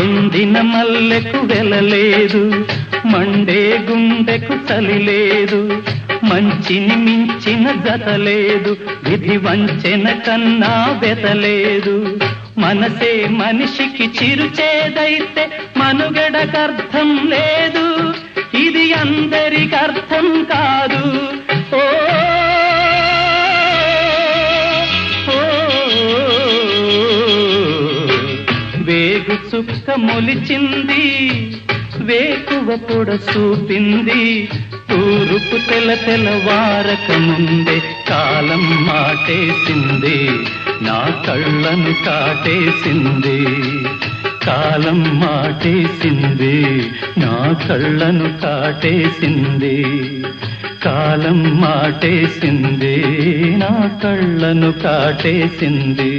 ఎండిన మల్లెకు వెలలేదు, మండే గుండెకు చలి లేదు, మంచిని మించిన జతలేదు, విధి వంచెన కన్నా వెతలేదు. మనసే మనిషికి చిరుచేదైతే మనుగడకర్థం లేదు, ఇది అందరికి అర్థం కాదు. ఓ వేగు చుక్క మొలిచింది, వేకువ పొడ చూపింది, తూరుపు తెలవారక ముందే కాలం మాటేసింది, నా కళ్ళను కాటేసింది. కాలం మాటేసింది, నా కళ్ళను కాటేసింది. కాలం మాటేసింది, నా కళ్ళను కాటేసింది.